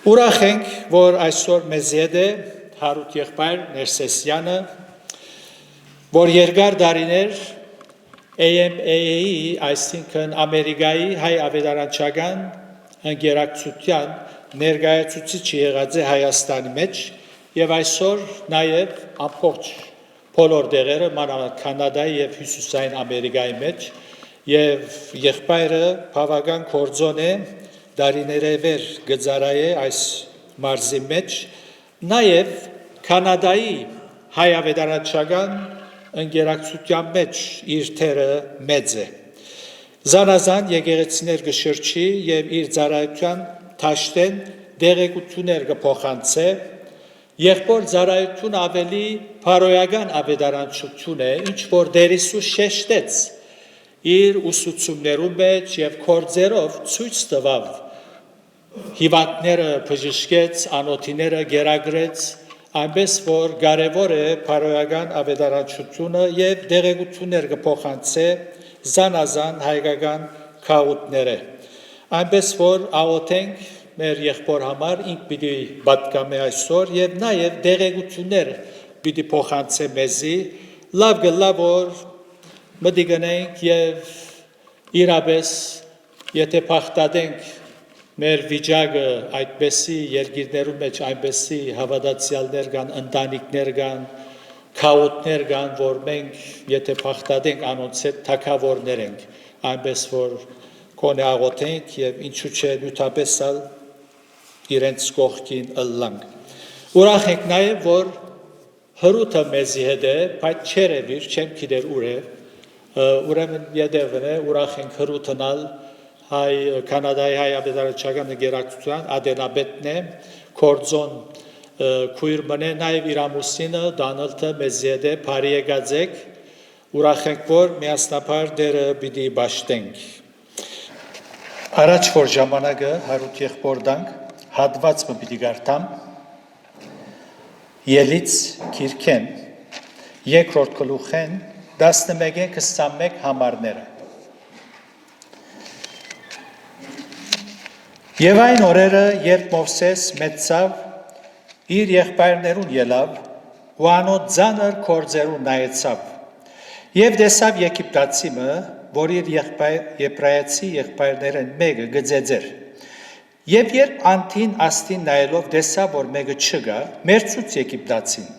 Ուրախ ենք, որ այսօր մեզ հետ է Հարութ եղբայր Ներսեսյանը, որ երկար դարիներ AMAA-ի, այսինքն Ամերիկայի հայ ավետարանչական ընկերակցության ներկայացուցիչ եղած է Հայաստանի մեջ եւ այսօր նաեւ ամբողջ բոլոր տեղերը մանավանդ Կանադայի եւ Հյուսիսային Ամերիկայի մեջ եւ եղբայրը բավական կորձոն է դարիները վեր գծարայ է այս մարզի մեջ նաեւ Կանադայի հայ ավետարանչական ընկերակցության մեջ իր թերը մեծ է Զանազան եկեղեցիներ կշրջի եւ իր ծառայության թաշտեն դեղեցություններ կփոխանցե եղբոր ծառայություն ավելի փարոյական ավետարանչություն է ինչ որ դերիսու շեշտեց իր ուսուցումներում մեջ եւ կորձերով ցույց տվավ հիվանդները բժշկեց անոթիները գերագրեց այնպես որ կարևոր է փարոյական ավետարանչությունը եւ դեղեցություններ կփոխանցե զանազան հայկական քաղաքները այնպես որ աղոթենք մեր եղբոր համար ինք պիտի պատկամե այսօր եւ նաեւ դեղեցություններ պիտի փոխանցե մեզի լավ գլավ որ մտի գնենք եւ իրապես եթե փախտadենք մեր վիճակը այդպեսի երկիրներում մեջ այնպեսի հավատացյալներ կան ընտանիքներ կան քաոտներ կան որ մենք եթե փախտadենք անոնց հետ թակավորներ ենք այնպես որ կոնե աղոթենք եւ ինչու՞ չէ նյութապես իրենց կողքին ըլլանք ուրախ ենք նաեւ որ հրութը մեզի հետ է բայց չերևիր չեմ գիտեր ուր է ուրեմն յետևն է ուրախ ենք հրութնալ հայ կանադայի հայ ավետարանչական ընկերակցության ադենաբետն է կորձոն քույր մնե նաև իր ամուսինը դանալթը մեզի հետ է բարի եկածեք ուրախ ենք որ միասնաբար դերը պիտի բաշտենք առաջ որ ժամանակը Հարութ եղբոր դանք հատվածը պիտի գարտամ ելից քիրքեն երկրորդ գլուխեն 11-21 համարները Եվ այն օրերը երբ Մովսես մեծավ իր եղբայրներուն ելավ ու անոտ ծանր կորձերուն նայեցավ եւ տեսավ Եգիպտացիմը որ իր եբրայեցի եղբայրներն մեկը գծեծեր եւ երբ անտին աստին նայելով տեսավ որ մեկը չկա մերցուց Եգիպտացին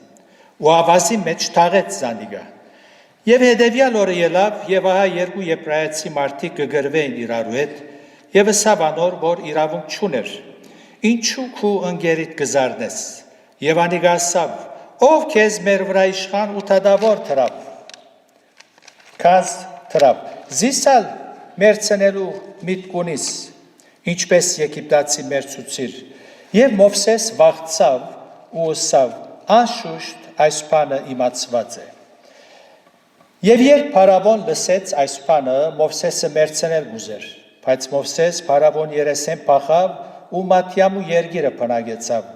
ու ավազի մեջ թաղեց զանիգա եւ հետեւյալ օրը ելավ եւ ահա երկու եբրայեցի մարդիկ կգրվեին իրարու հետ Եվ ասավ անոր, որ իրավունք չուներ, ինչու քու ընկերիդ կզարնես, և անիգա ասավ, ով քեզ մեր վրա իշխան ու թադավոր թրավ, կազ թրավ, զիսալ մերցնելու միտքունիս, ինչպես Եգիպտացի մերցուցիր, և Մովսես վաղցավ ու ասավ, անշուշտ այս բանը իմացված է։ Եվ երբ Փարավոն լսեց այս բանը, Մովսեսը մերցնել գուզեր, Բայց Մովսես Փարավոն երեսեն փախավ ու Մատյամու երգիրը բնագեցավ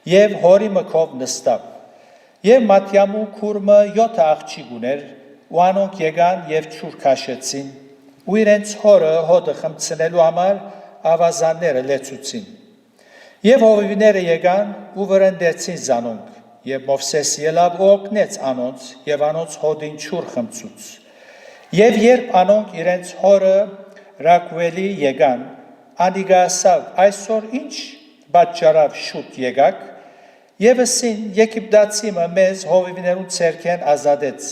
եւ հորի մքով նստավ եւ Մատյամու քուրմը 7 աղջիկ ուներ ու անոնք եկան եւ ճուր քաշեցին ու իրենց հորը հոդը խմցնելու համար ավազանները լեցուցին եւ հովիվները եկան ու վրընդեցին զանոնք եւ Մովսես ելավ ու օգնեց անոնց եւ անոնց հոդին ճուր խմցուց եւ երբ անոնք իրենց հորը Ռակուելի եկան, անիգա ասավ, այսօր ինչ պատճառավ շուտ եկակ, եւ ասին Եգիպտացիմը մեզ հովիվներուն ցերքեն ազատեց,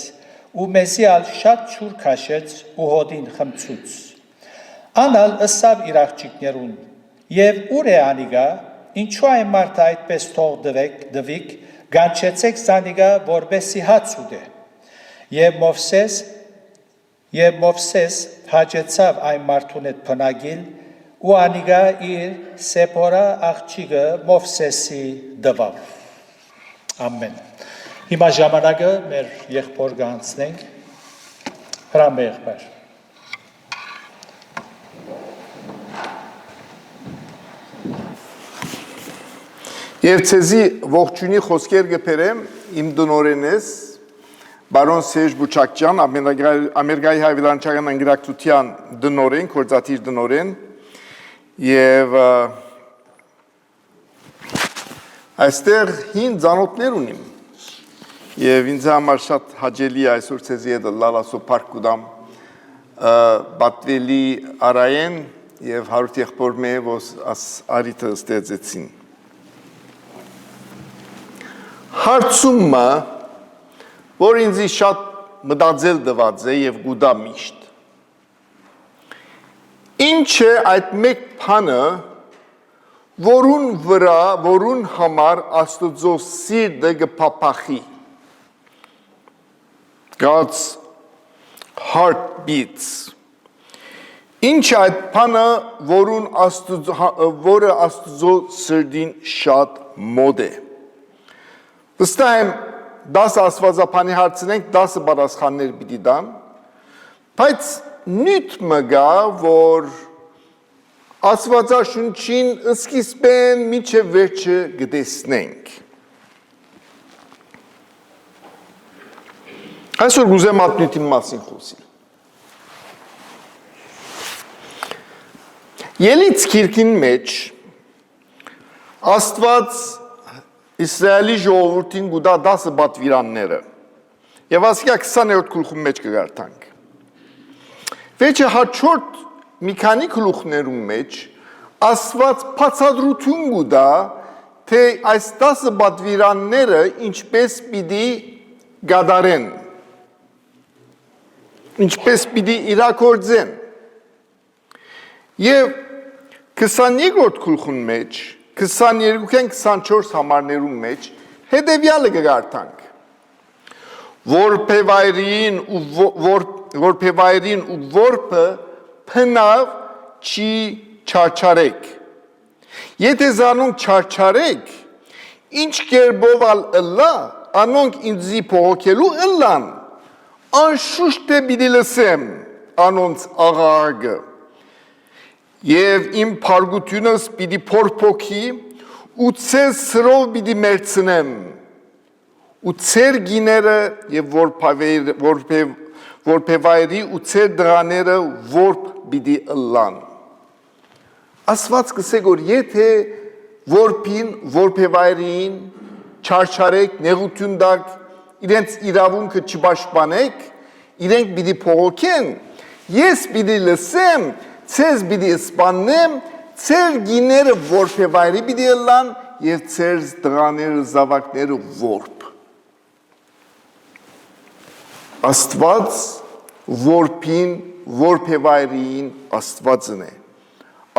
ու մեզի ալ շատ ճուր քաշեց ու հոդին խմցուց։ Անալ ասավ իր աղջիկներուն, եւ ուր է անիգա, ինչու այն մարդը այդպես թող դվիկ, գանչեցեք զանիգա, որբեսի հաց ուտե։ Եվ Մովսես հաջեցավ այն մարդուն հետ բնագիլ ու անիգա իր Սեպորա աղջիկը Մովսեսի դվավ։ Ամեն։ Հիմա ժամանակը մեր եղբոր գանցնենք հրամե եղբայր։ Եվ ցեզի ողջունի խոսքեր գբերեմ իմ դնորենես Բարոն Սերժ Բուչակյան, Ամերիկայի հայ ավետարանչական ընկերակցության դնորեն, գործադիր դնորեն, եւ Այստեղ հին ծանոթներ ունիմ եւ ինձ համար շատ հաճելի է այսօր ցեզի հետ լալասո парք կուդամ բատվելի արայեն եւ հարուտ եղբոր մեև ոս արիտը ստեղծեցին հարցումը որ ինձ շատ մտածել դված է եւ գուտա միշտ ինչ է այդ մեկ բանը որուն վրա, որուն համար Աստծո սիրտը կփափախի God's heart beats Ինչ այդ բանը որը Աստծո սրտին շատ մոտ է Վստահ եմ 10 աստվածապանի հարցնենք 10 պատասխաններ պիտի տան բայց նույն մը գա որ Աստվածաշունչին սկիզբեն մինչև վերջը գտեսնենք Այսօր գուզեմ ատնույթի մասին խոսել Ելից քիրքին մեջ Աստված Իսրայելի ժողովրդին գուտա 10 պատվիրանները եւ ասիկա 20-րդ գլխում մեջ կգարտանք Վերջը հաջորդ մի քանի գլուխներում մեջ Աստված բացատրություն գուտա թե այս 10 պատվիրանները ինչպես պիտի գադարեն ինչպես պիտի իրագործեն եւ 22-րդ գլխուն մեջ 22-ին 24 համարներում մեջ հետեւյալը կգարտանք որփեվայրին ու որփը փնավ չի չարչարեք Եթե զանոնք չարչարեք ինչ կերպով ըլլա անոնք ինձի փողոքելու ըլլան անշուշտ է պիտի լսեմ անոնց աղաղակը Եվ իմ փարգությունս պիտի փորփոքի ու ցես սրով պիտի մերցնեմ ու ցեր գիները եւ որփեվայրի ու ցեր դղաները որփ պիտի ըլլան Աստված կսե որ եթե որփին որփեվայրին չարչարեք նեղություն տակ իրենց իրավունքը չպաշտպանեք իրենք պիտի փողոքեն ես պիտի լսեմ ցեզ պիտի սպանեմ ցեր գիները որփեվայրի պիտի ըլլան եւ ցեր դղաները զավակները որփ Աստված որփին որփեվայրին Աստվածն է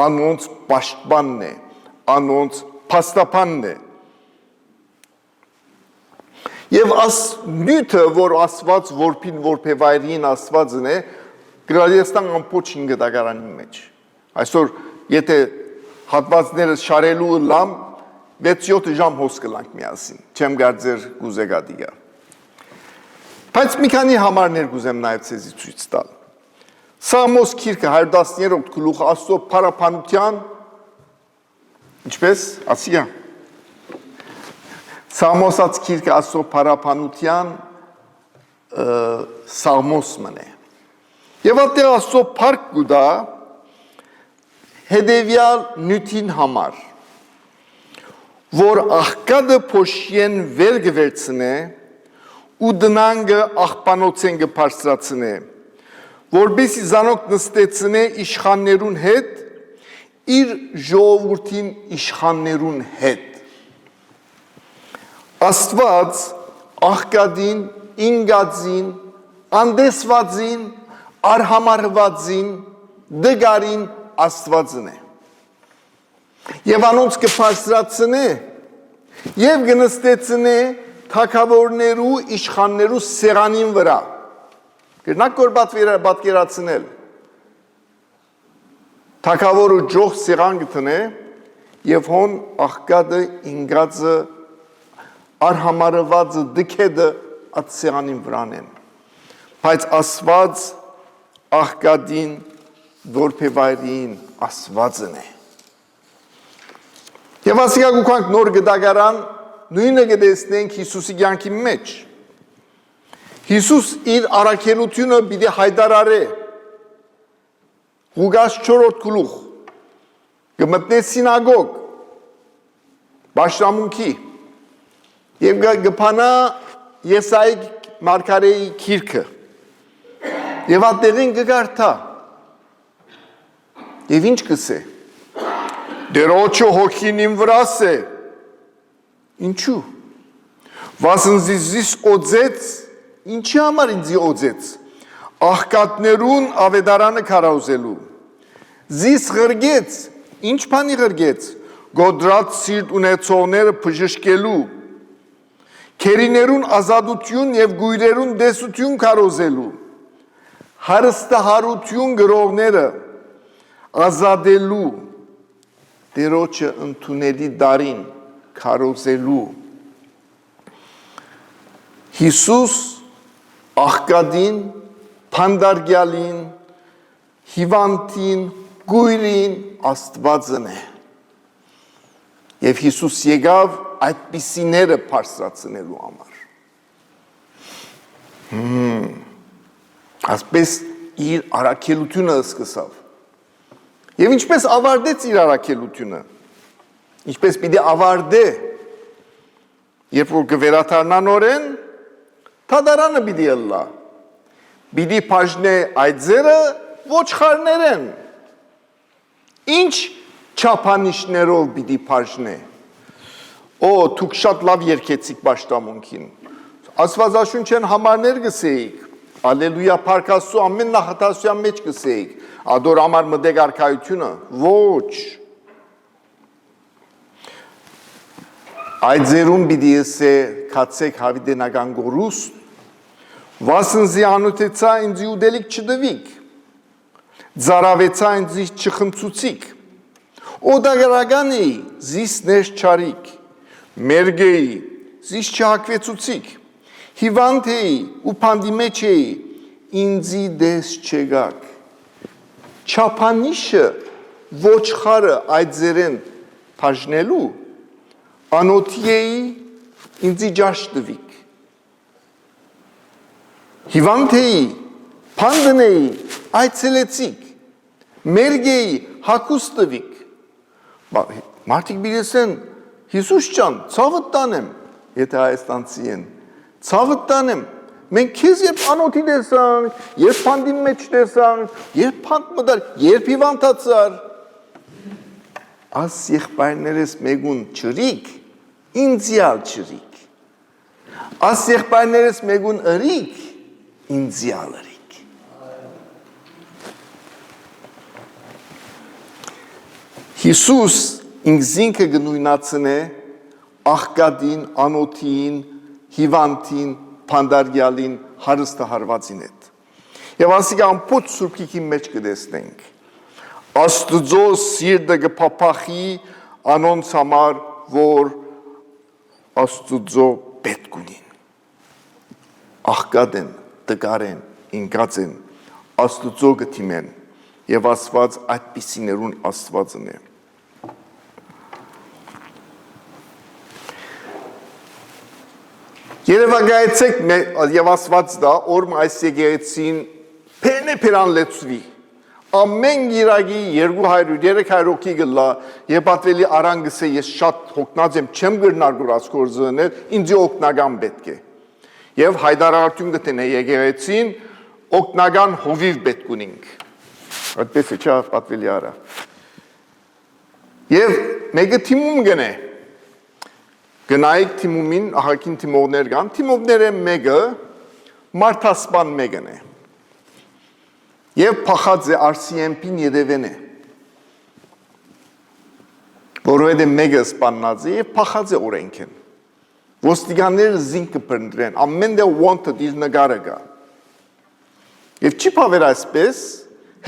անոնց պաշտպանն է անոնց փաստաբանն է Եվ նյութը որ Աստված որփին որփեվայրին Աստվածն է Գրադիստան ամբողջ 5 դագարանի մեջ Այսօր եթե հատվածները շարելու լամ 6-7 ժամ հոս կլանք միասին չեմ գարձեր գուզեգադիգա Բայց մի քանի համարներ գուզեմ նաև ցեզի ցույց տալ Սամոս քիրքը 110-րդ գլուխ Աստծո փառապանության ինչպես ասիա Սամոսած քիրքը Աստծո փառապանության Սամոսն է Եվ այդտեղ Աստծո փառք գուտա հետևյալ նյութին համար որ աղքատը փոշիեն վեր գվերցնե ու դնանգը աղբանոցեն գբարձրացնե որբեսի զանոք նստեցնե իշխաններուն հետ իր ժողովրդին իշխաններուն հետ Աստված աղքատին ինգածին անդեսվածին արհամարվածին դգարին Աստվածն է Եվ անոնց կբարձրացնե եւ կնստեցնե թագավորներու իշխաններու սեղանին վրա Գնանք որ պատկերացնել Թագավորը ջող սեղան գտնե եւ հոն աղքատը ինգածը արհամարվածը դքեդը այդ սեղանին վրան են Բայց Աստված աղքատին որփեվայրին Աստվածն է Եվ ասիկա գուքանք նոր գդագարան նույնը գտեսնենք Հիսուսի կյանքի մեջ Հիսուս իր առաքելությունը պիտի հայտարարե Ղուկաս 4-րդ գլուխ կմտնե սինագոգ Բաշրամունքի Եվ գպանա Եսայի մարգարեի քիրքը։ Եվ ատեղին գգարթա։ Եվ ինչ կսե։ Դերոջը հոգին իմ վրաս է։ Ինչու։ Վասնզի զիս օձեց, ինչի համար ինձի օձեց։ Աղկատներուն ավետարանը քարոզելու։ Զիս ղրգեց, ինչ բանի ղրգեց։ Գոդրած սիրտ ունեցողները բժշկելու։ Քերիներուն ազատություն եւ գույրերուն դեսություն քարոզելու։ Հարստահարություն գրողները ազատելու։ Դերոջը ընդունելի դարին քարոզելու։ Հիսուս աղկադին, փանդարգյալին, հիվանդին, գույրին Աստվածն է։ Եվ Հիսուս եկավ այդպիսիները բարձրացնելու համար։ Ասպես իր առաքելությունը սկսավ։ Եվ ինչպես ավարտեց իր առաքելությունը։ Ինչպես պիտի ավարտե։ Երբ որ կվերադառնա նորեն, թադարանը պիտի ըլլա։ Պիտի բաժնե այդ ձերը ոչխարներեն։ Ինչ չափանիշներով պիտի բաժնե։ Օ, դուք շատ լավ երգեցիք պաշտամունքին։ Աստվածաշունչեն համարներ գսեիք։ Ալելույա փառքաստու ամեն նախատասության մեջ գսեիք։ Ադոր համար մտեք արքայությունը։ Ոչ։ Այդ ձերում պիտի եսե կացեք հավիտենական գորուստ, վասնզի անուտեցա ինձի ուդելիք չդվիք, ձարավեցա ինձի չխմցուցիք, օդագարական էի, զիս ներս չարիք, մերգ էի, զիս չհակվեցուցիք, հիվանդ էի ու պանդի մեջ էի, ինձի դես չեգակ, չապանիշը ոչխարը այդ ձերեն բաժնելու, անոթի էի, ինձի ջաշ տվիք, հիվանդ էի, պանդն էի, այցելեցիք, մերգ էի, հակուստ տվիք, մարդիկ բիրեսեն, Հիսուս ճան, ցավդ տանեմ, եթե հայաստանցի են, ցավդ տանեմ, մենք քեզ երբ անոթի տեսանք, երբ պանդի մեջ տեսանք, երբ պանդ մտար, երբ հիվանդացար, աս եղբայրներես մեկուն չրիք, ինձյալ չրիք, աս եղբայրներես մեկուն ըրիք, ինձյալ ըրիք։ Հիսուս ինքզինքը գնույնացն է աղկադին, անոթին, հիվանդին, պանդարգյալին, հարստահարվածին հետ։ Եվ ասիկա ամպոտ սուրբիքի մեջ կդեսնենք։ Աստուծո սիրտը գպապախի անոնց համար, որ Աստուծո պետք ունին։ Աղկադեն, տկարեն, ինկած են, Աստուծո գտիմեն, և Աստված այդպիսիներուն Աստվածն է։ Երևակայեցեք և ասված դա, օրմ այս եկեղեցին պերն է պերան լեցվի, ամեն գիրագի 200-300 հոգի գլա, և պատվելի արանգս է, ես շատ հոգնած եմ, չեմ գրնար գուրած կորզըներ, ինձի օգնական պետք է։ Եվ հայդարարություն գտեն է եկեղեցին, օգնական հովիվ պետք ունինք։ Այդպես է չա պատվելի արա։ Եվ մեկը թիմում գնե, գնայիք թիմումին, ահակին թիմովներ կան, թիմովները մեկը մարդասպան մեկն է։ Եվ պախած է RCMP-ին ետևեն է։ Որովհետև մեկը սպաննած է և պախած է օրենքեն։ Ոստիկանները զինք կպրնդրեն, ամեն դե wanted իր նգարը կա։ Եվ չի պավեր այսպես,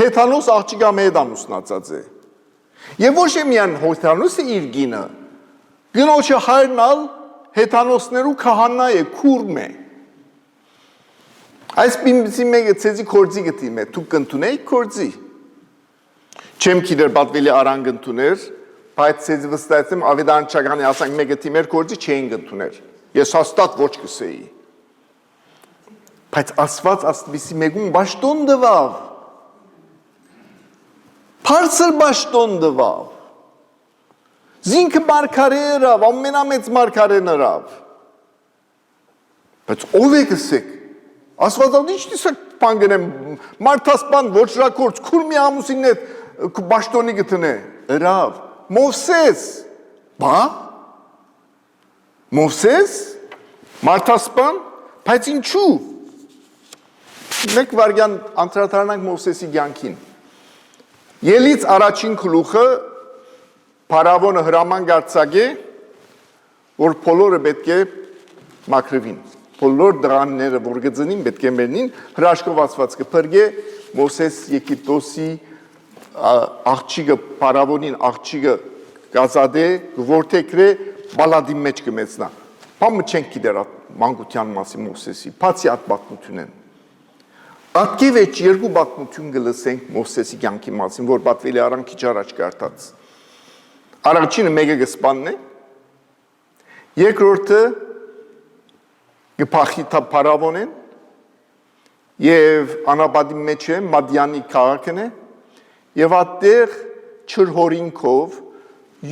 հեթանոս աղջիկա մեհետ ամուսնացած է։ Եվ ոչ է միան հեթանոսը իր գինը, գնոջը հայրնալ հեթանոսներու քահանա է, քուրմ է։ Այս պիմսի մեկը ծեզի կորձի գտիմ է, թուք կնտունեիք կորձի։ Չեմ կիդեր բատվելի արան գնտուներ, բայց ծեզի վստայեցեմ ավետարանչականի ասանք մեկը թիմեր կորձի չէին գնտուներ։ Ես հաստատ ոչ կսեի։ Բայց ասված աստվիսի մեկուն բաշտոն դվավ։ Պարսր բաշտոն դվավ։ Զինքը մարգարե երավ, ամենամեծ մարգարեն երավ։ Բայց ով է գսեք։ Աստվածան ինչ դիսակ բան գնեմ, մարդասպան ոչրակորց քուր մի ամուսինն է բաշտոնի գտնե։ Հրավ, Մովսես։ Բա։ Մովսես մարդասպան, բայց ինչու։ Մեկ վարյան անդրադառնանք Մովսեսի կյանքին։ Ելից առաջին գլուխը Փարավոնը հրաման գարցակե, որ բոլորը պետք է մաքրվին։ Բոլոր դրանները, որ գծնին, պետք է մերնին, հրաշքով ասված կփրկե Մովսես Եգիպտոսի աղջիկը Փարավոնին աղջիկը գազադե, որթեքրե բալադի մեջ կմեցնա։ Բամը չենք գիտեր մանկության մասին Մովսեսի, բացի այդ պատմությունն։ Ատկի վեճ երկու պատմություն կլսենք Մովսեսի կյանքի մասին, որ պատվել է առանց քիչ առաջ կարդաց։ Առաջինը մեկը կսպանն է, երկրորդը կփախի Փարավոնեն եւ անապատի մեջ է Մադյանի քաղաքն է եւ այդտեղ չրհորինքով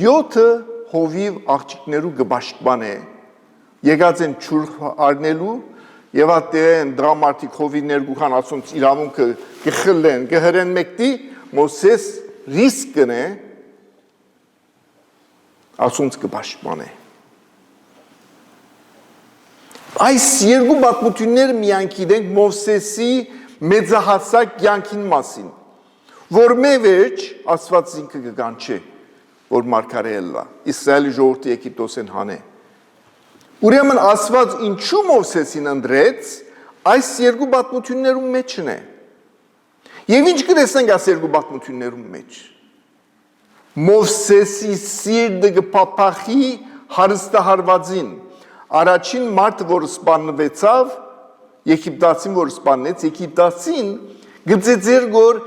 7 հովիվ աղջիկներու կբաշխման է եկած են չուր առնելու եւ այդտեղ են դրամատիկ հովիվներ գուխան ասոնց իրավունքը կխլեն կհրեն մեկտի Մովսես ռիսկն է ասոնց կբաշխման է այս երկու պատմությունները միայն գիտենք Մովսեսի մեծահասակ կյանքին մասին, որ մեվեջ Աստված ինքը կգանչե, որ մարգարելա, Իսրայելի ժողովուրդը Եգիպտոսեն հանե։ Ուրեմն Աստված ինչու Մովսեսին ընտրեց, այս երկու պատմություններում մեջն է։ Եվ ինչ կտեսնենք այս երկու պատմություններում մեջ։ Մովսեսի սիրտը կփափախի հարստահարվածին։ Առաջին մարդը, որ սպանվեցավ, Եգիպտացին, որ սպանեց, Եգիպտացին գծեցեր գոր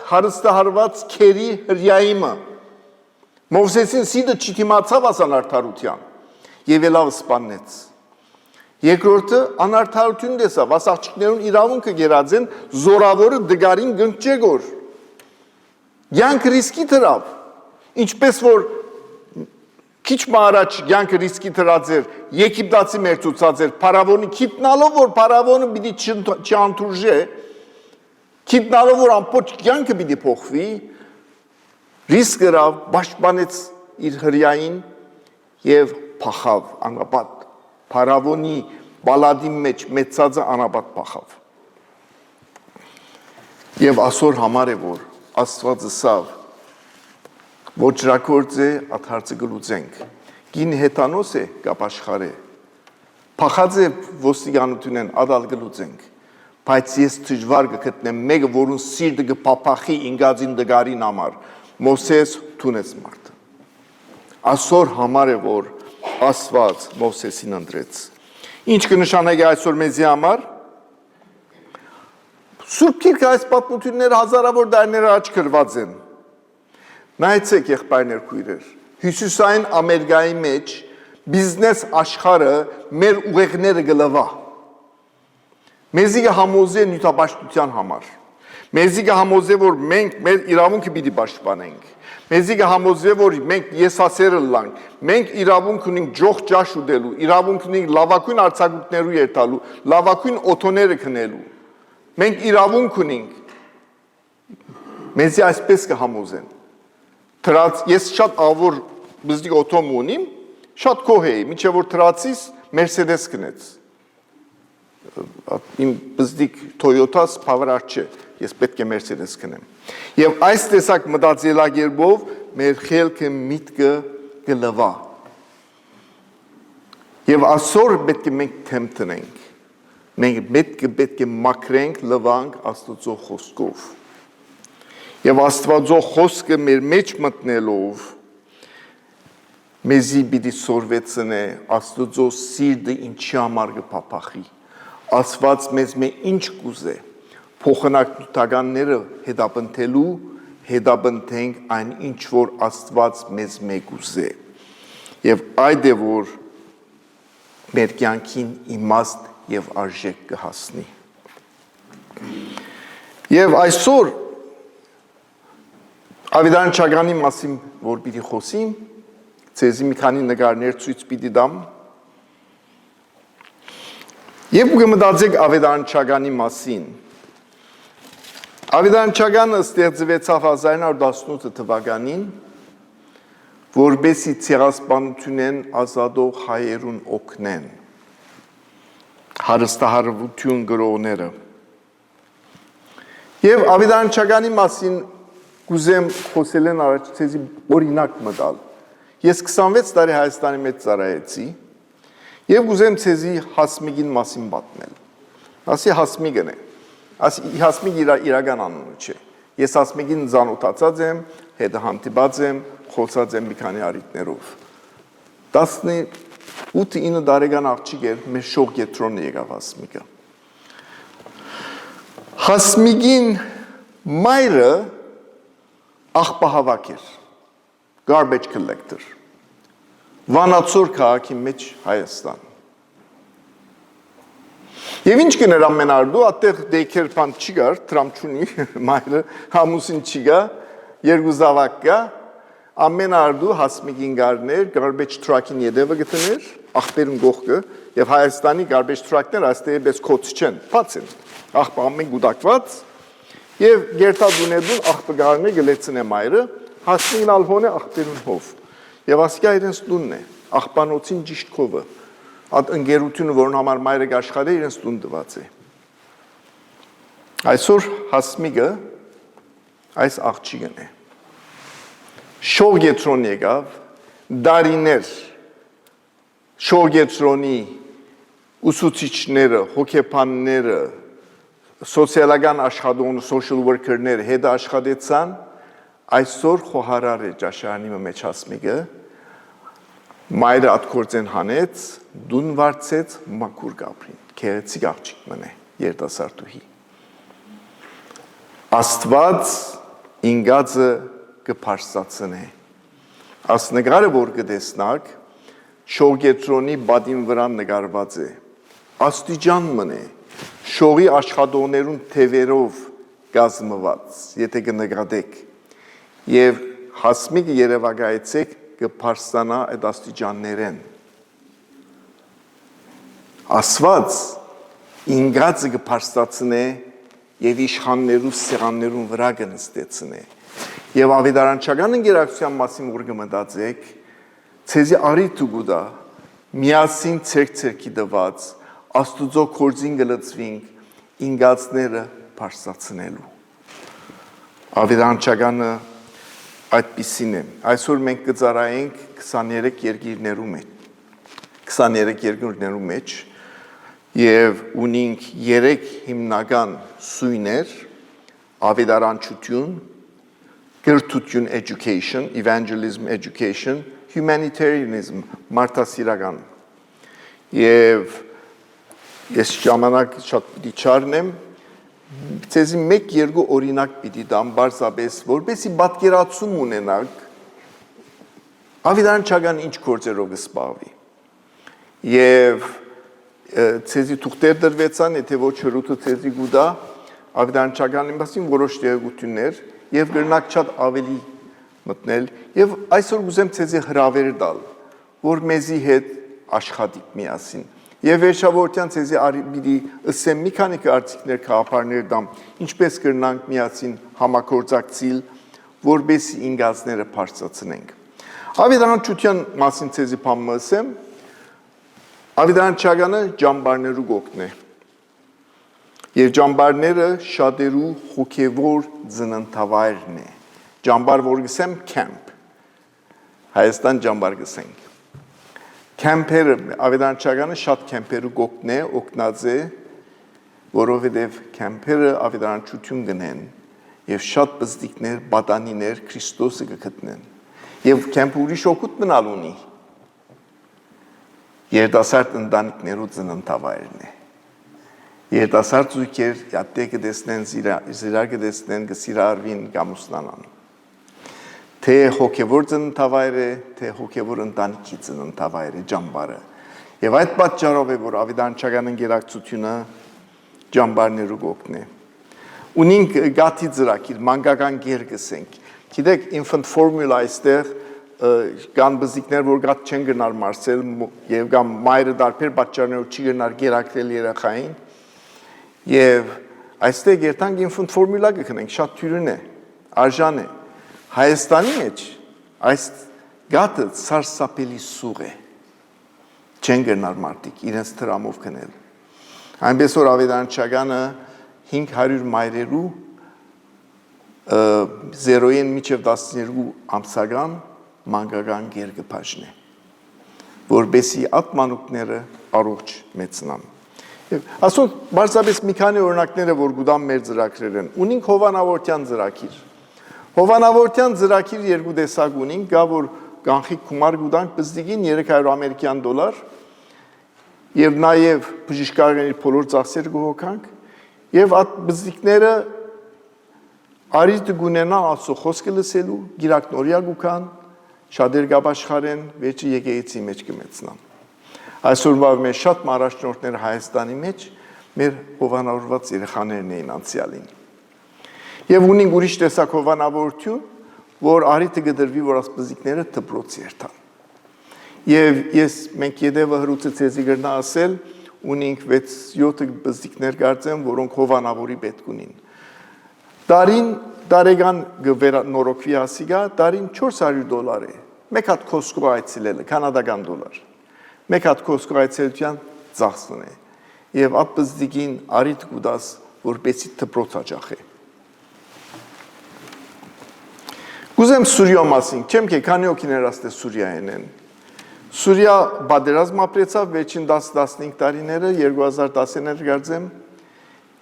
հարստահարված քերի հրյայիմը։ Մովսեսին սիրտը չդիմացավ անարդարության եւ ելավ սպանեց։ Երկրորդը անարդարություն տեսավ, ասաղջիկներուն իրավունքը գերած են զորավորը դգարին գնճեգոր։ Յանք ռիսկի դրավ, ինչպես որ քիչ առաջ յանքը ռիսկի դրած էր, Եգիպտացի մեր ցուցած էր, Փարավոնի քիտնալով, որ Փարավոնը պիտի չանտուրժե, քիտնալով, որ ամբողջ յանքը պիտի փոխվի, ռիսկ գրավ, պաշտպանեց իր հրյային եւ փախավ անապատ։ Փարավոնի բալադի մեջ մեծածը անապատ փախավ։ Եվ ասոր համար է, որ Աստված ասավ, ոչրակորձ է աթարցը գլուծենք, կին հետանոս է կապաշխար է, պախած է ոստիգանություն են ադալ գլուծենք, բայց ես թժվար կգտնեմ մեկը, որուն սիրտը կպապախի ինգածին դգարին համար, Մովսես թունեց մարդը։ Ասոր համար է, որ Աստված Մովսեսին ընտրեց։ Ինչ կնշանակի այսօր մեզի համար, Սուրբ Գիրքը այս պատմությունները հազարավոր դարներ առաջ գրված են։ Նայեցեք եղբայրներ քույրեր, Հյուսիսային Ամերիկայի մեջ բիզնես աշխարհը մեր ուղեղները գլվա։ Մեզի կհամոզե նյութապաշտության համար։ Մեզի կհամոզե, որ մենք մեր իրավունքը պիտի պաշտպանենք։ Մեզի կհամոզե, որ մենք եսասերը լանք։ Մենք իրավունք ունենք ջող ջաշ ուտելու, իրավունք ունենք լավագույն արձակուրդներու երթալու, լավագույն օթոները քնելու։ Մենք իրավունք ունենք։ Մեզի այսպես կհամոզեն։ Թրաց ես շատ ավոր բզդիկ օթոմ ունիմ, շատ կոհ էի, մինչև որ թրացիս Mercedes կնեց։ Իմ բզդիկ Toyota-ս բավարար չէ, ես պետք է Mercedes կնեմ։ Եվ այս տեսակ մտածելակերպով մեր խելքը միտքը կլվա։ Եվ այսօր պետք է մենք թեմ տնենք։ Մենք պետք է մաքրենք, լվանք Աստծո խոսքով։ Եվ Աստվածո խոսքը մեր մեջ մտնելով մեզի պիտի սորվեցնե Աստծո սիրտը ինչի համար կփափախի։ Աստված մեզ ինչ կուզե, փոխանակությունները հետապնդելու, հետապնդենք այն ինչ որ Աստված մեզ կուզե։ Եվ այդ է որ մեր կյանքին իմաստ եւ արժեք կհասնի։ Եվ այսօր Ավետարան Չագանի մասին որ պիտի խոսիմ, ցեզի մի քանի նկարներ ցույց պիտի դամ։ Եվ կմտածեք Ավետարանչականի մասին։ Ավետարանչականը ստեղծվեցավ 1918 թվականին, որբեսի ցեղասպանությունեն ազատող հայերուն օգնեն, հարստահարվություն գրողները։ Եվ Ավետարանչականի մասին կուզեմ խոսել են առաջ ցեզի օրինակ մտալ։ Ես 26 տարի Հայաստանի մեջ ծառայեցի եւ կուզեմ ցեզի Հասմիկին մասին պատմել։ Ասի Հասմիկն է։ Ասի Հասմիկ իրական անունը չէ։ Ես Հասմիկին ծանոթացած եմ, հետը հանդիպած եմ, խոսած եմ մի քանի առիթներով։ 18-9 տարեկան աղջիկ էր, մեր շող կետրոնը եկավ Հասմիկը։ Հասմիկին մայրը աղբահավաք էր, garbage collector, Վանացոր քաղաքի մեջ Հայաստան։ Եվ ինչ կներ ամեն արդու, ատեղ դեյքեր պան չի գար, տրամ չունի, մայրը համուսին չի գա, երկու զավակ կա, ամեն արդու Հասմիկին գարներ, garbage truck-ին ետևը գտներ, աղբերն գողկը, եւ Հայաստանի garbage truck-ներ այստեղ պես կոց չեն, բաց են, աղբը ամեն գուտակված, եւ գերտադունեդուն աղբը գարներ գլեցն է մայրը, Հասմիկին ալհոն է աղբերուն հով, եւ ասկա իրենց տունն է, աղբանոցին ճիշտ քովը, այդ ընկերությունը, որն համար մայրը գաշխարը իրենց տուն դված է։ Այսօր Հասմիկը այս աղջիկն է։ Շողգետրոն եկավ, դարիներ շողգետրոնի ուսուցիչները, հոգեբանները, սոցիալական աշխատողները, social worker-ները հետ աշխատեցան, այսօր խոհարար է ճաշարանի մեջ Հասմիկը, մայրը ատքորձեն հանեց, դուն վարձեց, մաքուր գապրին, կեղեցիկ աղջիկ մնե, երիտասարդուհի։ Աստված ինգածը կփարսացն է։ Ասնգարը, որ կտեսնակ, շողգետրոնի բադին վրան նկարված է, աստիճան մնե, շողի աշխատողներուն թևերով գազմված, եթե կնկատեք, և Հասմիկը երևակայեցեք կփարսանա այդ աստիճաններեն։ Ասված ինգածը կփարսացնե եւ իշխաններու սեղաններուն վրա կնստեցնե։ Եվ Ավետարանչական ընկերակցության մասին որ կմտածեք, ցեզի արիթ ու գուտա, միասին ցերկ-ցերկի դված, Աստուծո կորձին գլծվինք ինգածները փարսացնելու։ Ավետարանչականը այդպիսին է։ Այսօր մենք կծառայենք 23 երկրներու մեջ եւ ունենք 3 հիմնական սույներ՝ ավետարանչություն, գրթություն education, evangelism education, humanitarianism, մարդասիրական։ Եվ ես ժամանակ շատ պիտի չառնեմ, ցեզի մեկ-երկու օրինակ պիտի դամ բարձրապես, որպեսզի պատկերացում ունենաք Ավետարանչական ինչ գործերով կսպաղվի։ Եվ ցեզի թուղթեր դրվեցան, եթե ոչ հրութը ցեզի գուտա, Ավետարանչականի մասին որոշ տեղեկություններ եւ գրնակ շատ ավելի մտնել եւ այսօր ուզեմ ցեզի հրավեր տալ, որ մեզի հետ աշխատիկ միասին։ Եվ վերջավորության ցեզի պիտի ըսեմ մի քանի կարծիքներ քաղաքարներ դամ, ինչպես կրնանք միասին համագործակցել, որպեսզի ինգածները փարսացնենք։ Ավետարանչության մասին ցեզի բանը ասեմ, Ավետարանչականը ջամբարներու գոկն է։ Եվ ջամբարները շատերու հոգևոր ծննդավայրն է։ Ջամբար որ գսեմ camp։ Հայաստան ջամբար գսենք։ Կեմպերը, Ավետարանչականը շատ կեմպերու գոկն է, օգնած է, որովհետև կեմպերը ավետարանչություն գնեն և շատ բզդիկներ, բատանիներ Քրիստոսը կգտնեն։ Եվ կեմպը ուրիշ օգուտ մնալ ունի։ Երիտասարդ ընտանիքներու ծննդավայրն է։ Երիտասարդ զույգեր յատե կտեսնեն, զիրար կտեսնեն, կսիրարվին, կամուսնանան։ Թե հոգևոր ծննդավայր է, թե հոգևոր ընտանիքի ծննդավայր է ջամբարը։ Եվ այդ պատճառով է, որ Ավետարանչական ընկերակցությունը ջամբարներու գոկն է։ Ունենք գաթի ծրագիր, մանկական գեր գսենք։ Գիտեք, infant formula այստեղ կան բզիկներ, որ գատ չեն գնար մարսել եւ կամ մայրը դարբեր պատճառներով չի գնար գերակրել երեխային եւ այստեղ երթանք ինֆանտ ֆորմուլա կգնենք շատ թյուրին է արժան է Հայաստանի մեջ այս գատը սարսափելի սուղ է չեն գնար մարդիկ իրենց դրամով գնել այնպես որ Ավետարանչականը 500 մայրերու 0-ին միջև 12 ամսական մանկական գերգպաշն է, որբեսի ատմանուկները առողջ մեծնան։ Ասոք, բարձրապես մի քանի օրինակները, որ գուդամ մեր ծրագրեր են, ունենք հովանավորության ծրագիր։ Հովանավորության ծրագիր երկու տեսակ ունենք, գա որ կանխիկ գումար գուտանք բզդիգին $300 եւ նաեւ բժշկարանի բոլոր ծախսերը գողոքանք եւ այդ բզդիկները արիտ գունենան ասո խոսքը լսելու, գիրակնորյա գուքան, շատեր գաբաշխարեն, վեճի եկեղեցի մեջ կմեցնան։ Այսօրվա մեր շատ մարաշնորհներ Հայաստանի մեջ մեր հովանավորված երեխաներն էին անցյալին։ Եվ ունենք ուրիշ տեսակ հովանավորություն, որ արիտը գդրվի, որ ասպզիկները դպրոց երթան։ Եվ մենք յետևը հրուցեցի գրնա ասել, ունենք 6-7 բզիկներ կարծեմ, որոնք հովանավորի պետք ունին։ Տարեկան նորոգվի ասիգա, տարին $400 է, մեկ հատ Costco այցելելը, կանադական դոլար, մեկ հատ Costco այցելության ծախսն է, և այդ բզդիկին արիտ գուդաս, որպեսի դպրոց հաճախ է։ Գուզեմ Սուրիա մասին, չեմ կե քանի օքիներ աստե Սուրիայեն են։ Սուրիա բادرազմ ապրեցավ վերջին 10-15 տարիները 2010-ներ գարձեմ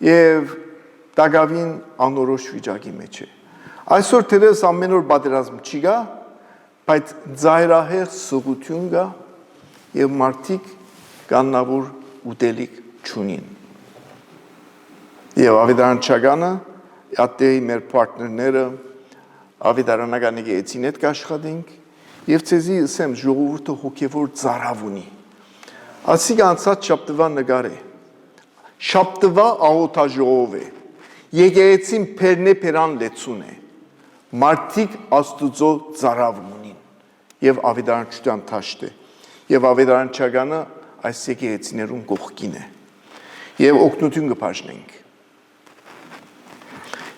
եւ Տագավին անորոշ վիճակի մեջ է։ Այսօր թերես ամեն օր բادرազմ չի գա, բայց ծայրահեղ սղություն գա եւ մարդիկ կաննավոր ուտելիք չունին։ Եվ Ավետարանչականը, ատեի մեր պարտներները Ավետարանական եկեղեցին հետ կաշխատենք եւ ցեզի ասեմ ժողովուրդը հոգեվոր ծարավ ունի։ Ասիկ անցած շաբթվա նկար է։ Շաբթվա աղոթաժողով է։ Եկեղեցին փերնե փերան լեցուն է։ Մարդիկ Աստուծո ծարավ ունին եւ Ավետարանչության թաշտ է։ Եվ Ավետարանչականը այս եկեղեցիներուն կողքին է։ Եվ օգնություն կբաժնենք։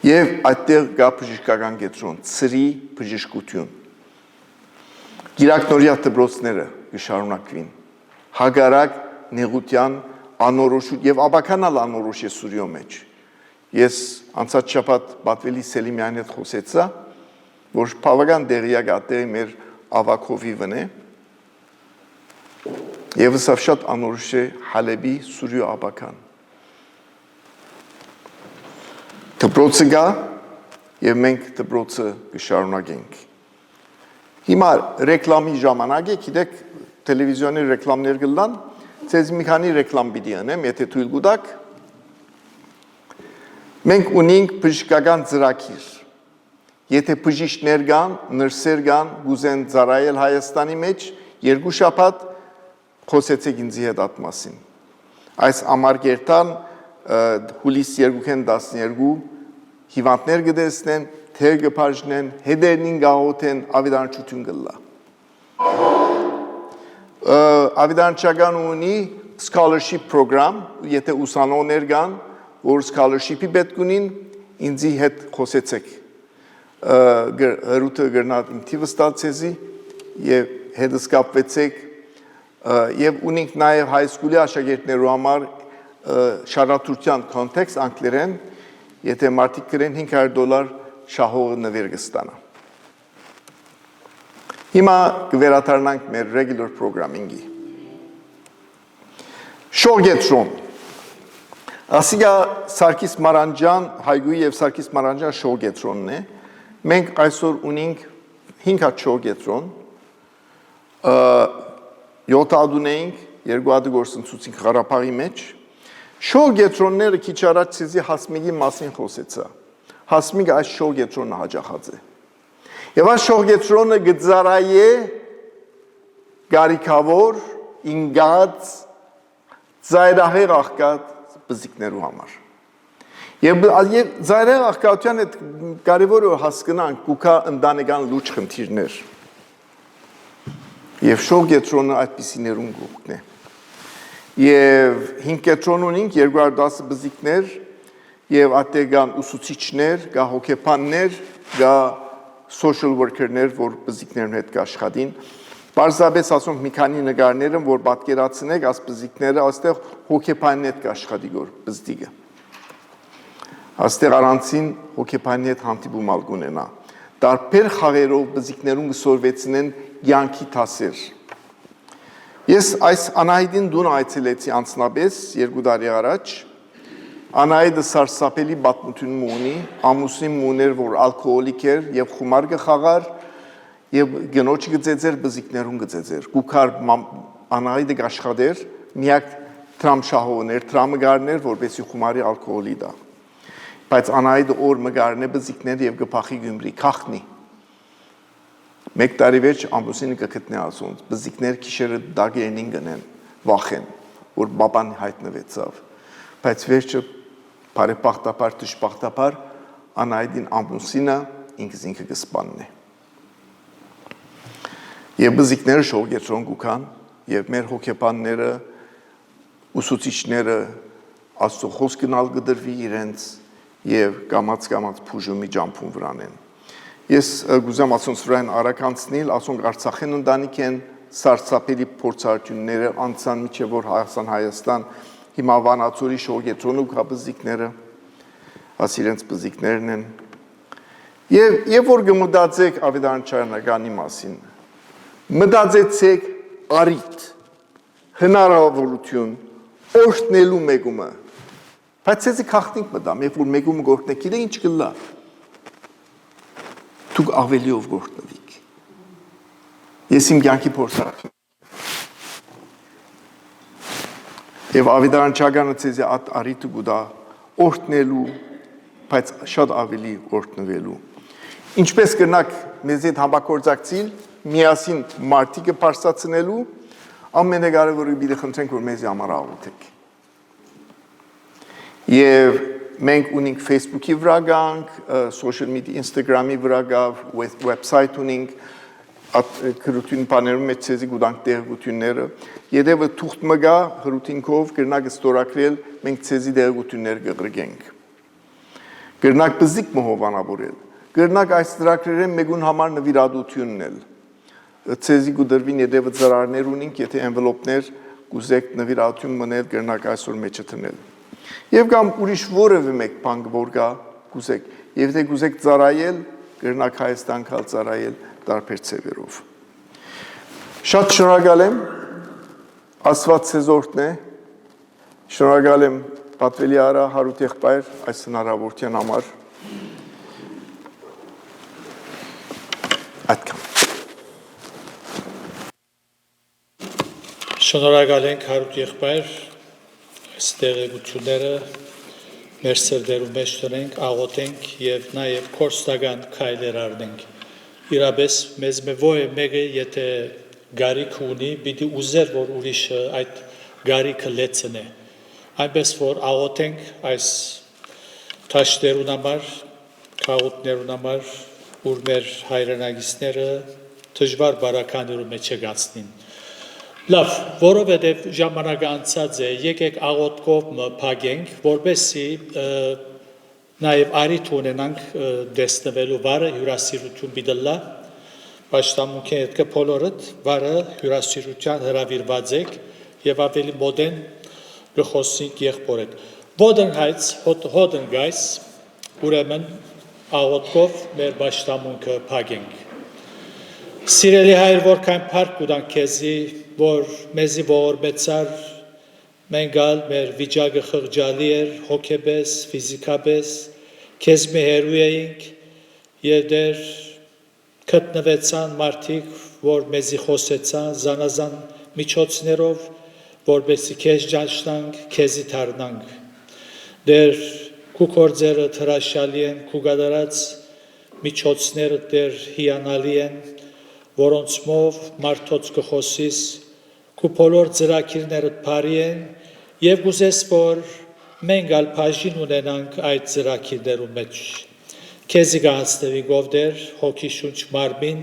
Եվ այդտեղ կա բժշկական կենտրոն, ծրի բժշկություն։ Գիրակնորյա դպրոցները կշարունակվին։ Հագարակ նեղության անորոշ եւ աբականալ անորոշ է Սուրիո մեջ։ Ես անցած շաբաթ Բատվելի Սելիմյանի հետ խոսեցա, որ բավական դեղյակ ատեղի մեր ավակովի վնե եւ սա շատ անորոշ է Հալեբի Սուրիո աբական։ Դպրոցը գա եւ մենք դպրոցը կշարունակենք։ Հիմա ռեկլամի ժամանակ է, գիտեք, տելևիզիոնի ռեկլամներ կլան, ցեզ մի քանի ռեկլամ պիտի անեմ, եթե թույլ կտաք։ Մենք ունենք բժշկական ծրագիր։ Եթե բժիշկներ կան, նրսեր կան, գուզեն ծառայել Հայաստանի մեջ, 2 շաբաթ խոսեցեք ինձ հետ այդ մասին։ Այս ամարգերտան հուլիս 2-12 հիվանդներ կտեսնեն, թեր կբաժնեն, հետերնին գաղոթեն, Ավետարանչություն կլա։ Ավետարանչական ունի scholarship program, եթե ուսանողներ կան, որ scholarship-ի պետք ունին, ինձի հետ խոսեցեք։ Հրութը գրնատ իմ թիվը ստացեցի եւ հետս կապվեցեք եւ ունենք նաեւ հայսկուլի աշակերտներու համար շարադրության կոնտեքստ անգլերեն, եթե մարդիկ գրեն $500 շահողը նվեր կստանա։ Հիմա կվերադառնանք մեր regular programming-ի։ Շողգետրոն։ Ասիգա Սարգիս Մանանջյան, Հայգուի եւ Սարգիս Մանանջյան շողգետրոնն է։ Մենք այսօր ունենք 5 հատ շողգետրոն, 7 հատ ունենք, 2 հատ գործընթացին Ղարաբաղի մեջ։ Շողգետրոնները քիչ առաջ ցեզի Հասմիկի մասին խոսեցա։ Հասմիկը այս շողգետրոնը հաջախած է։ Եվ այս շողգետրոնը գծարայե գարիքավոր, ինգած, ծայրահեղ աղքատ բզիկներու համար։ Եվ ծայրահեղ աղքատության հետ կարևոր է հասկանանք կուքա ընտանեկան լուրջ խնդիրներ։ Եվ շող կետրոնը այդպիսիներուն գուկն է։ Եվ 5 կետրոն ունենք 210 բզիկներ եւ ատե կան ուսուցիչներ, կա հոգեբաններ, կա social worker-ներ, որ բզիկներն հետ կաշխատին։ Պարզապես ասոնք մի քանի նկարներ են, որ պատկերացնեք, աս բզիկները աստեղ հոգեբանն հետ կաշխատի գոր բզդիկը։ Աստեղ առանցին հոգեբանի հետ հանդիպում կունենա։ Տարբեր խաղերով բզիկներուն կսորվեցնեն յանքի թասեր։ Ես այս Անահիտին դուն այցելեցի անցնապես 2 տարի առաջ։ Անահիտը սարսափելի պատմություն ունի, ամուսին ուներ, որ ալկոհոլիկ էր եւ խումար կխաղար եւ գնոջը գծեծեր բզիկներուն գծեծեր։ Գուքար Անահիտը աշխատեր, միակ տրամշահոներ, տրամգարներ, որպեսի խումարի ալկոհոլի դա։ Բայց Անահիտը օր մգարն է բզիկներ եւ գփախի Գյումրի քախնի։ Մեկ տարի վերջ ամուսինը կգտնի ասում, բզիկներ քիշերը դագերին գնեն, վախեն, որ բաբան հայտնվեցավ։ Բայց վերջը բարեբախտաբար դժբախտաբար Անահիտին ամուսինը ինքը կսպանն է։ Եվ բզիկները շողգետրոն գուքան, եւ մեր հոգեբանները, ուսուցիչները աստծո խոսքն ալ գդրվի իրենց եւ կամած փուժումի ջամփուն վրանեն։ Ես գուզեմ ասոնց վրան արականցնիլ, ասոնք Արցախեն ընտանիք են, սարսափելի փորձառությունները անցան միջև որ Հայաստան, հիմա Վանաձորի շողգետրոնը կա բզիկները, աս իրենց բզիկներն են։ Եվ որ գմտածեք ավետարանչարնականի մասին, մտածեցեք առիթ, հնարավորություն, օրհնելու մեկումը, բայց ցեզի քախտնիկ մտամ, երբ որ մեկումը գործնեք, իրեն ինչ կլա։ Դուք ավելիով գործնվիք։ Ես իմ կյանքի փորձառություն։ Եվ ավետարանչականը ցեզի առիթը գուտա օրհնելու, բայց շատ ավելի օրհնվելու։ Ինչպես կրնակ մեզ հետ համագործակցել, միասին մարդիկը բարձրացնելու, ամենակարևորը պիտի խնդրենք, որ մեզի համար աղոթեք։ Եվ մենք ունենք Facebook-ի վրա գանք, social media Instagram-ի վրա գավ, website ունենք, գրություն բաներում մեջ ցեզի գուտանք տեղեկությունները։ Եթե թուղթ մգա հրութինքով կրնակ ստորակրել, մենք ցեզի տեղեկություններ կղրգենք։ Կրնակ բզիկ մոհովանավորել։ Կրնակ այս ծրագրերեն մեկուն համար նվիրատությունն էլ։ Ցեզի գուդրվին եթե ծրարներ ունենք, եթե envelope-ներ կուզեք նվիրատություն մնել, կրնակ այսօր մեջը տրնել։ Եվ կամ ուրիշ որևէ մեկ բան որ կա կուզեք, եւ եթե կուզեք ծառայել, կրնակ Հայաստան կալ ծառայել տարբեր ծևերով։ Շատ շնորհակալ եմ, Աստված ձեզ օրհնե, շնորհակալ եմ Պատվելի Արա Հարութ եղբայր այս հնարավորության համար։ Այդքան։ Շնորհակալ ենք Հարութ եղբայր, այս տեղեկությունները մեր սրտերում մեջ տնենք, աղոթենք եւ նաեւ կորստական քայլեր առնենք։ Իրապես մեզ մեկը եթե գարիք ունի, պիտի ուզեր որ ուրիշը այդ գարիքը լեցնե։ Այնպես որ աղոթենք այս թաշտերուն համար, քաղաքներուն համար, որ մեր հայրենագիցները դժվար բարականերու մեջ գացնին։ Լավ, որովհետև ժամանակը անցած է, եկեք աղոթքով փակենք, որպեսզի նաև առիթ ունենանք դեսնվելու վարը հյուրասիրություն պիտի պաշտամունքի հետ բոլորդ վարը հյուրասիրության հրավիրված եք եւ ավելի մոդեն գխոսիկ եղբորդ։ Հոդն գայս, ուրեմն աղոթքով մեր պաշտամունքը փակենք։ Սիրելի հայր, որքան փառք կուտանք քեզի, որ մեզի ողորմեցար, մենք ալ մեր վիճակը խղճալի էր, հոգեպես, ֆիզիկապես, քեզ մի հերու էինք, եւ դեր գտնվեցան մարդիկ, որ մեզի խոսեցան զանազան միջոցներով, որպեսզի քեզ ճանչնանք, քեզի դառնանք։ Դեր քու կորձերը հրաշալի են, քու գդարած միջոցները դեր հիանալի են, որոնցմով մարդոց կխոսիս, քու բոլոր ծրագիրներդ բարի են, եւ գուզես, որ մենք ալ բաժին ունենանք այդ ծրագիրներու մեջ։ Քեզի գանցնեվի գովդեր, հոգի շունչ մարմին,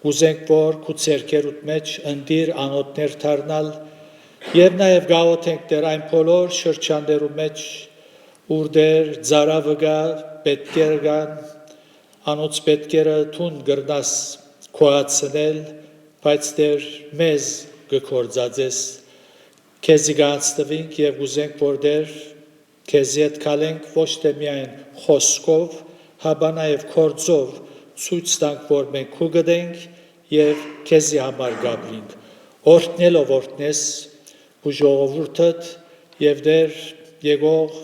Կուզենք, որ քու ցերկերուտ մեջ ընդիր անոթներ դառնալ եւ նաեւ գաղութենք դեր այն բոլոր շրջաններում մեջ ուր դեր ծարավը գա պետքեր կան անոց պետքերը թուն գրնաս քոացնել բայց դեր մեզ գործածես քեզի գանցտվինք եւ ուզենք որ դեր քեզի հետ կալենք ոչ թե միայն խոսքով հաբա նաեւ կորձով ցույց տանք որ մենք քու գտենք եւ քեզի համար գաբրինք օրհնելով օրհնես ու ժողովուրդդ եւ դեր եկող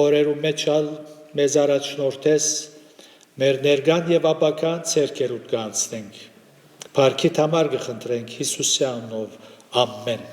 օրերու մեջ ալ մեզ առաջնորդես մեր ներգան եւ ապական ցերկերուտ կանցնենք Փարքիդ համար կխնդրենք Հիսուսի անունով ամեն